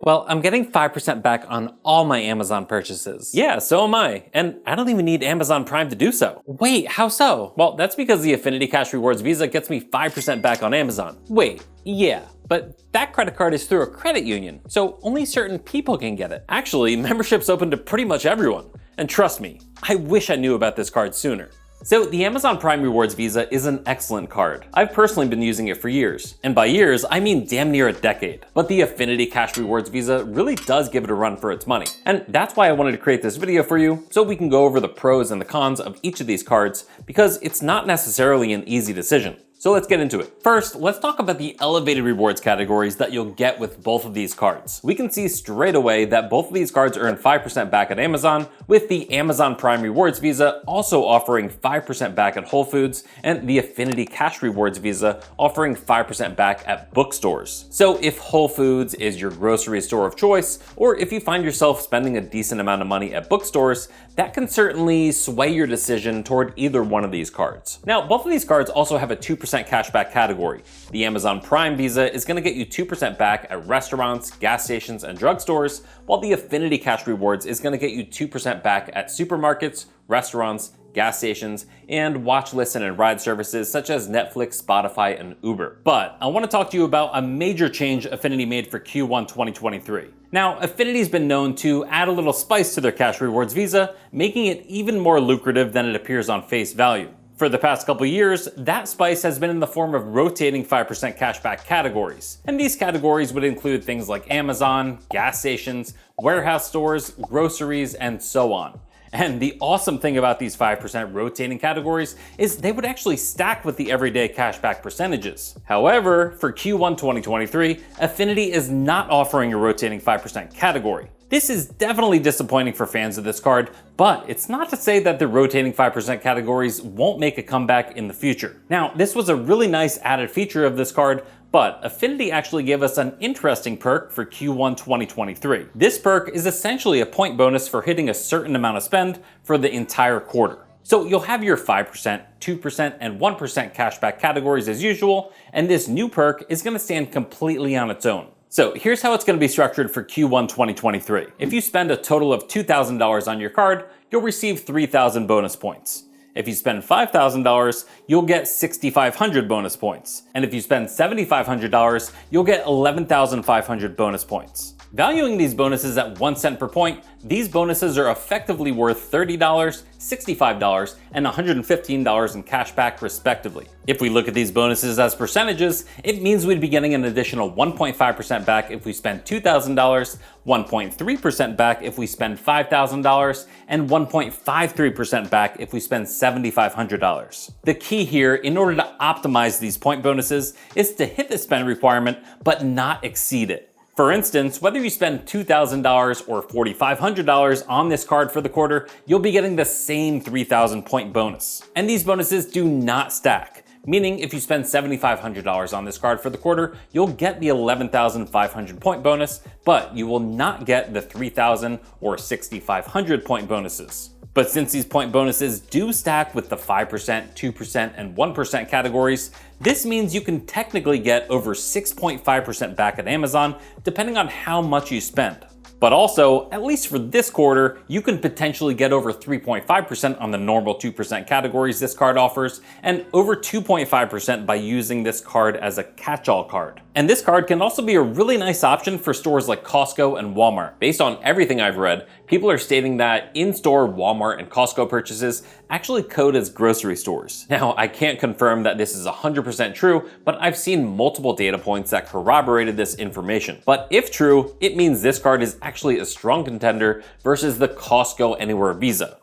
Well, I'm getting 5% back on all my Amazon purchases. Yeah, so am I. And I don't even need Amazon Prime to do so. Wait, how so? Well, that's because the Affinity Cash Rewards Visa gets me 5% back on Amazon. Wait, yeah, but that credit card is through a credit union, so only certain people can get it. Actually, membership's open to pretty much everyone. And trust me, I wish I knew about this card sooner. So the Amazon Prime Rewards Visa is an excellent card. I've personally been using it for years. And by years, I mean damn near a decade. But the Affinity Cash Rewards Visa really does give it a run for its money. And that's why I wanted to create this video for you, so we can go over the pros and the cons of each of these cards, because it's not necessarily an easy decision. So let's get into it. First, let's talk about the elevated rewards categories that you'll get with both of these cards. We can see straight away that both of these cards earn 5% back at Amazon, with the Amazon Prime Rewards Visa also offering 5% back at Whole Foods, and the Affinity Cash Rewards Visa offering 5% back at bookstores. So if Whole Foods is your grocery store of choice, or if you find yourself spending a decent amount of money at bookstores, that can certainly sway your decision toward either one of these cards. Now, both of these cards also have a 2% cashback category. The Amazon Prime Visa is going to get you 2% back at restaurants, gas stations, and drugstores, while the Affinity Cash Rewards is going to get you 2% back at supermarkets, restaurants, gas stations, and watch listen and ride services such as Netflix, Spotify, and Uber. But I want to talk to you about a major change Affinity made for Q1 2023. Now, Affinity's been known to add a little spice to their Cash Rewards Visa, making it even more lucrative than it appears on face value. For the past couple years, that spice has been in the form of rotating 5% cashback categories. And these categories would include things like Amazon, gas stations, warehouse stores, groceries, and so on. And the awesome thing about these 5% rotating categories is they would actually stack with the everyday cashback percentages. However, for Q1 2023, Affinity is not offering a rotating 5% category. This is definitely disappointing for fans of this card, but it's not to say that the rotating 5% categories won't make a comeback in the future. Now, this was a really nice added feature of this card, but Affinity actually gave us an interesting perk for Q1 2023. This perk is essentially a point bonus for hitting a certain amount of spend for the entire quarter. So you'll have your 5%, 2%, and 1% cashback categories as usual, and this new perk is going to stand completely on its own. So here's how it's going to be structured for Q1 2023. If you spend a total of $2,000 on your card, you'll receive 3,000 bonus points. If you spend $5,000, you'll get 6,500 bonus points. And if you spend $7,500, you'll get 11,500 bonus points. Valuing these bonuses at 1 cent per point, these bonuses are effectively worth $30, $65, and $115 in cash back respectively. If we look at these bonuses as percentages, it means we'd be getting an additional 1.5% back if we spend $2,000, 1.3% back if we spend $5,000, and 1.53% back if we spend $7,500. The key here, in order to optimize these point bonuses, is to hit the spend requirement but not exceed it. For instance, whether you spend $2,000 or $4,500 on this card for the quarter, you'll be getting the same 3,000 point bonus. And these bonuses do not stack, meaning if you spend $7,500 on this card for the quarter, you'll get the 11,500 point bonus, but you will not get the 3,000 or 6,500 point bonuses. But since these point bonuses do stack with the 5%, 2%, and 1% categories, this means you can technically get over 6.5% back at Amazon, depending on how much you spend. But also, at least for this quarter, you can potentially get over 3.5% on the normal 2% categories this card offers, and over 2.5% by using this card as a catch-all card. And this card can also be a really nice option for stores like Costco and Walmart. Based on everything I've read, people are stating that in-store Walmart and Costco purchases actually code as grocery stores. Now, I can't confirm that this is 100% true, but I've seen multiple data points that corroborated this information. But if true, it means this card is actually a strong contender versus the Costco Anywhere Visa.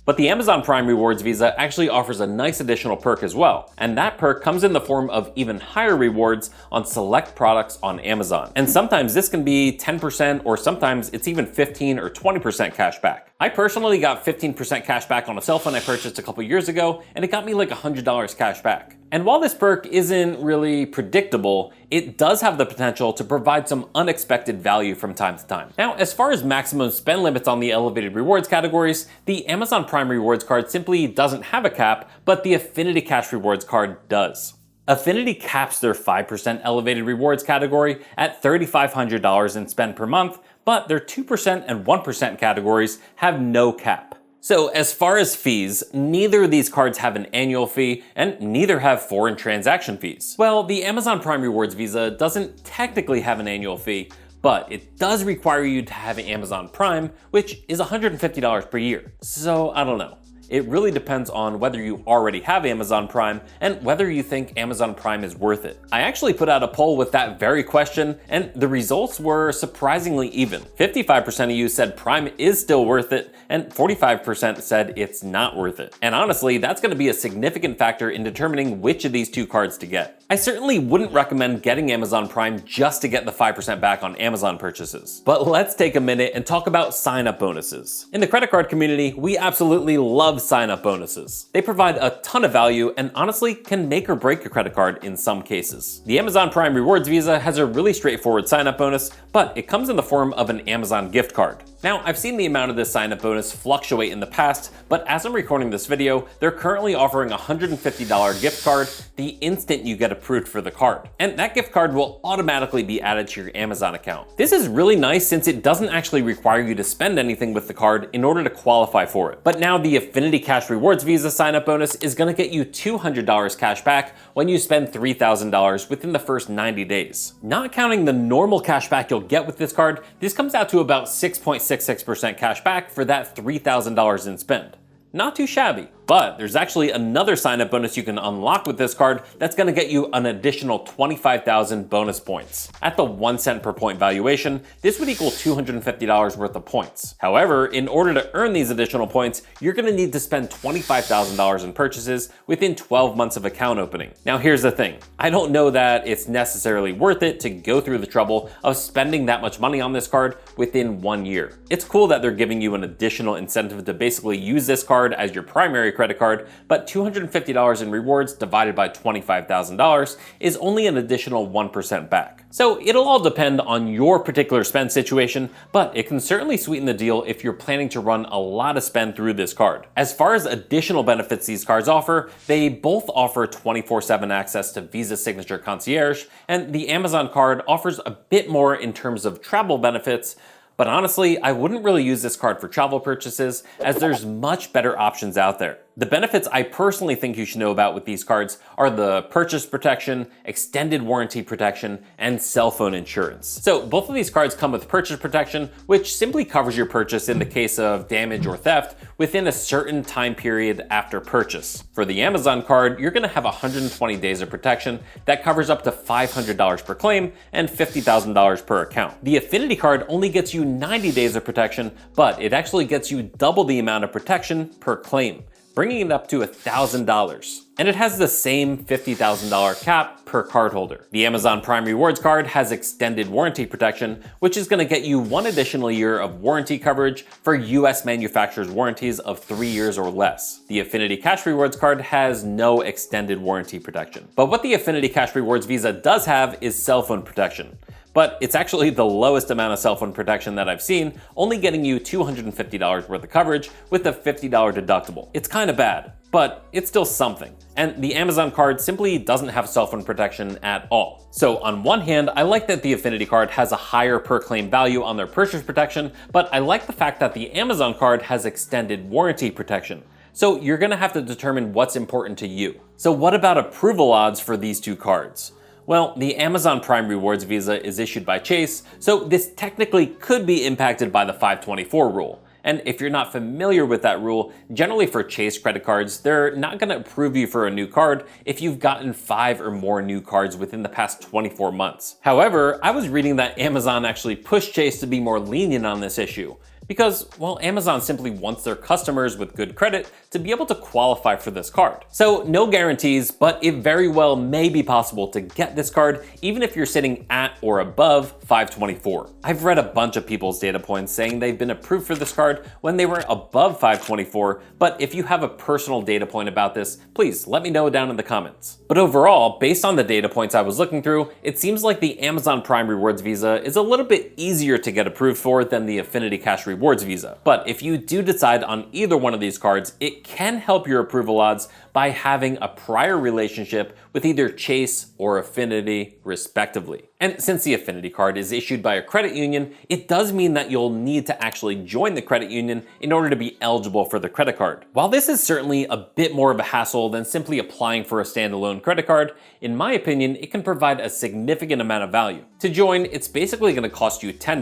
But the Amazon Prime Rewards Visa actually offers a nice additional perk as well, and that perk comes in the form of even higher rewards on select products on Amazon. And sometimes this can be 10%, or sometimes it's even 15 or 20% cash back. I personally got 15% cash back on a cell phone I purchased a couple years ago, and it got me like $100 cash back. And while this perk isn't really predictable, it does have the potential to provide some unexpected value from time to time. Now, as far as maximum spend limits on the elevated rewards categories, the Amazon Prime Rewards card simply doesn't have a cap, but the Affinity Cash Rewards card does. Affinity caps their 5% elevated rewards category at $3,500 in spend per month, but their 2% and 1% categories have no cap. So as far as fees, neither of these cards have an annual fee, and neither have foreign transaction fees. Well, the Amazon Prime Rewards Visa doesn't technically have an annual fee, but it does require you to have Amazon Prime, which is $150 per year. So I don't know. It really depends on whether you already have Amazon Prime and whether you think Amazon Prime is worth it. I actually put out a poll with that very question, and the results were surprisingly even. 55% of you said Prime is still worth it, and 45% said it's not worth it. And honestly, that's going to be a significant factor in determining which of these two cards to get. I certainly wouldn't recommend getting Amazon Prime just to get the 5% back on Amazon purchases. But let's take a minute and talk about sign-up bonuses. In the credit card community, we absolutely love sign-up bonuses. They provide a ton of value and honestly can make or break a credit card in some cases. The Amazon Prime Rewards Visa has a really straightforward sign-up bonus, but it comes in the form of an Amazon gift card. Now, I've seen the amount of this sign-up bonus fluctuate in the past, but as I'm recording this video, they're currently offering a $150 gift card the instant you get approved for the card. And that gift card will automatically be added to your Amazon account. This is really nice since it doesn't actually require you to spend anything with the card in order to qualify for it. But now the Affinity Cash Rewards Visa sign-up bonus is gonna get you $200 cash back when you spend $3,000 within the first 90 days. Not counting the normal cash back you'll get with this card, this comes out to about 6.66% cash back for that $3,000 in spend. Not too shabby. But there's actually another sign-up bonus you can unlock with this card that's gonna get you an additional 25,000 bonus points. At the 1 cent per point valuation, this would equal $250 worth of points. However, in order to earn these additional points, you're gonna need to spend $25,000 in purchases within 12 months of account opening. Now here's the thing, I don't know that it's necessarily worth it to go through the trouble of spending that much money on this card within 1 year. It's cool that they're giving you an additional incentive to basically use this card as your primary credit card, but $250 in rewards divided by $25,000 is only an additional 1% back. So it'll all depend on your particular spend situation, but it can certainly sweeten the deal if you're planning to run a lot of spend through this card. As far as additional benefits these cards offer, they both offer 24/7 access to Visa Signature Concierge, and the Amazon card offers a bit more in terms of travel benefits. But honestly, I wouldn't really use this card for travel purchases as there's much better options out there. The benefits I personally think you should know about with these cards are the purchase protection, extended warranty protection, and cell phone insurance. So both of these cards come with purchase protection, which simply covers your purchase in the case of damage or theft within a certain time period after purchase. For the Amazon card, you're gonna have 120 days of protection that covers up to $500 per claim and $50,000 per account. The Affinity card only gets you 90 days of protection, but it actually gets you double the amount of protection per claim, bringing it up to $1,000. And it has the same $50,000 cap per cardholder. The Amazon Prime Rewards card has extended warranty protection, which is gonna get you 1 additional year of warranty coverage for US manufacturers' warranties of 3 years or less. The Affinity Cash Rewards card has no extended warranty protection. But what the Affinity Cash Rewards Visa does have is cell phone protection. But it's actually the lowest amount of cell phone protection that I've seen, only getting you $250 worth of coverage with a $50 deductible. It's kind of bad, but it's still something. And the Amazon card simply doesn't have cell phone protection at all. So on one hand, I like that the Affinity card has a higher per claim value on their purchase protection, but I like the fact that the Amazon card has extended warranty protection. So you're gonna have to determine what's important to you. So what about approval odds for these two cards? Well, the Amazon Prime Rewards Visa is issued by Chase, so this technically could be impacted by the 524 rule. And if you're not familiar with that rule, generally for Chase credit cards, they're not gonna approve you for a new card if you've gotten 5 or more new cards within the past 24 months. However, I was reading that Amazon actually pushed Chase to be more lenient on this issue. Because, well, Amazon simply wants their customers with good credit to be able to qualify for this card. So no guarantees, but it very well may be possible to get this card even if you're sitting at or above 524. I've read a bunch of people's data points saying they've been approved for this card when they were above 524, but if you have a personal data point about this, please let me know down in the comments. But overall, based on the data points I was looking through, it seems like the Amazon Prime Rewards Visa is a little bit easier to get approved for than the Affinity Cash Rewards Rewards Visa. But if you do decide on either one of these cards, it can help your approval odds by having a prior relationship with either Chase or Affinity, respectively. And since the Affinity card is issued by a credit union, it does mean that you'll need to actually join the credit union in order to be eligible for the credit card. While this is certainly a bit more of a hassle than simply applying for a standalone credit card, in my opinion, it can provide a significant amount of value. To join, it's basically going to cost you $10,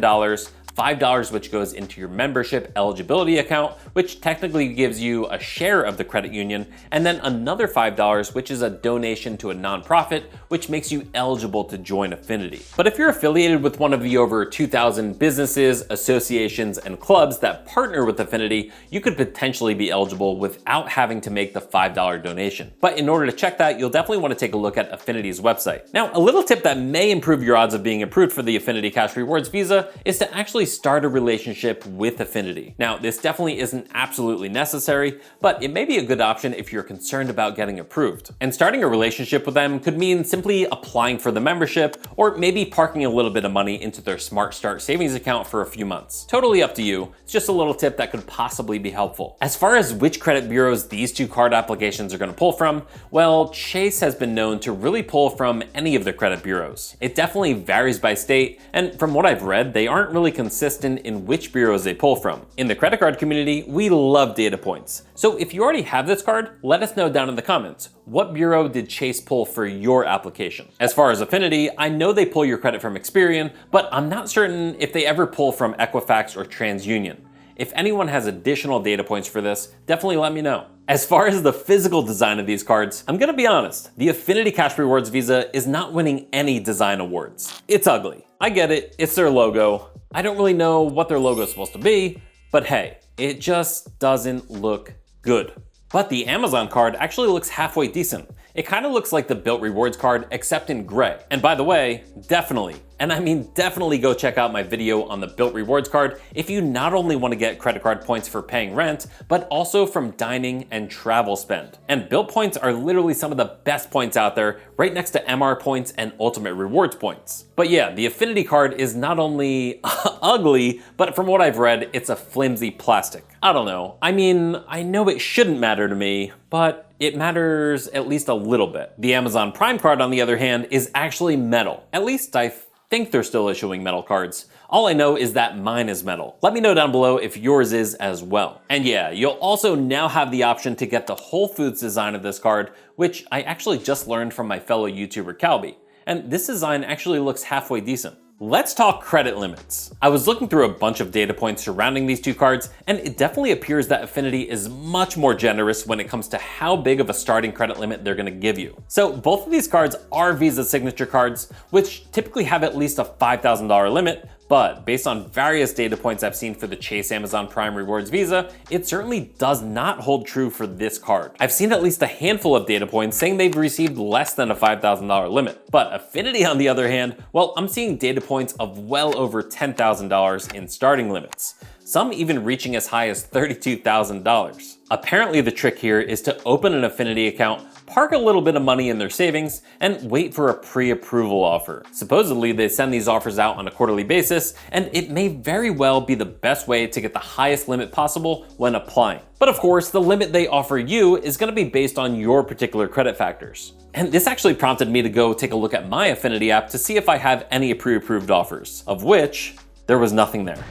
$5 which goes into your membership eligibility account, which technically gives you a share of the credit union, and then another $5 which is a donation to a nonprofit, which makes you eligible to join Affinity. But if you're affiliated with one of the over 2,000 businesses, associations, and clubs that partner with Affinity, you could potentially be eligible without having to make the $5 donation. But in order to check that, you'll definitely want to take a look at Affinity's website. Now, a little tip that may improve your odds of being approved for the Affinity Cash Rewards Visa is to actually start a relationship with Affinity. Now, this definitely isn't absolutely necessary, but it may be a good option if you're concerned about getting approved. And starting a relationship with them could mean simply applying for the membership, or maybe parking a little bit of money into their Smart Start savings account for a few months. Totally up to you. It's just a little tip that could possibly be helpful. As far as which credit bureaus these two card applications are going to pull from, well, Chase has been known to really pull from any of the credit bureaus. It definitely varies by state, and from what I've read, they aren't really consistent in which bureaus they pull from. In the credit card community, we love data points. So if you already have this card, let us know down in the comments. What bureau did Chase pull for your application? As far as Affinity, I know they pull your credit from Experian, but I'm not certain if they ever pull from Equifax or TransUnion. If anyone has additional data points for this, definitely let me know. As far as the physical design of these cards, I'm gonna be honest, the Affinity Cash Rewards Visa is not winning any design awards. It's ugly. I get it, it's their logo. I don't really know what their logo is supposed to be, but hey, it just doesn't look good. But the Amazon card actually looks halfway decent. It kind of looks like the Built Rewards card, except in gray. And by the way, definitely, and I mean definitely go check out my video on the Built Rewards card if you not only want to get credit card points for paying rent, but also from dining and travel spend. And Built points are literally some of the best points out there, right next to MR points and Ultimate Rewards points. But yeah, the Affinity card is not only ugly, but from what I've read, it's a flimsy plastic. I don't know. I mean, I know it shouldn't matter to me, but it matters at least a little bit. The Amazon Prime card, on the other hand, is actually metal. At least I think they're still issuing metal cards. All I know is that mine is metal. Let me know down below if yours is as well. And yeah, you'll also now have the option to get the Whole Foods design of this card, which I actually just learned from my fellow YouTuber Calby. And this design actually looks halfway decent. Let's talk credit limits. I was looking through a bunch of data points surrounding these two cards, and it definitely appears that Affinity is much more generous when it comes to how big of a starting credit limit they're gonna give you. So both of these cards are Visa signature cards, which typically have at least a $5,000 limit, but based on various data points I've seen for the Chase Amazon Prime Rewards Visa, it certainly does not hold true for this card. I've seen at least a handful of data points saying they've received less than a $5,000 limit. But Affinity, on the other hand, well, I'm seeing data points of well over $10,000 in starting limits, some even reaching as high as $32,000. Apparently the trick here is to open an Affinity account, park a little bit of money in their savings, and wait for a pre-approval offer. Supposedly they send these offers out on a quarterly basis, and it may very well be the best way to get the highest limit possible when applying. But of course, the limit they offer you is gonna be based on your particular credit factors. And this actually prompted me to go take a look at my Affinity app to see if I have any pre-approved offers, of which there was nothing there.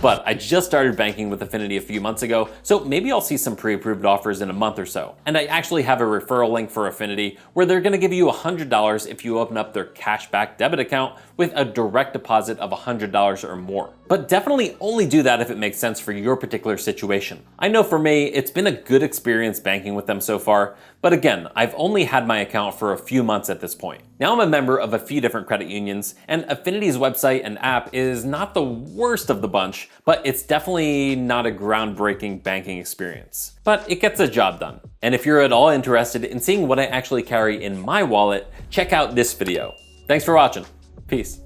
But I just started banking with Affinity a few months ago, so maybe I'll see some pre-approved offers in a month or so. And I actually have a referral link for Affinity where they're gonna give you $100 if you open up their cashback debit account with a direct deposit of $100 or more. But definitely only do that if it makes sense for your particular situation. I know for me, it's been a good experience banking with them so far, but again, I've only had my account for a few months at this point. Now I'm a member of a few different credit unions, and Affinity's website and app is not the worst of the bunch, but it's definitely not a groundbreaking banking experience. But it gets the job done. And if you're at all interested in seeing what I actually carry in my wallet, check out this video. Thanks for watching. Peace.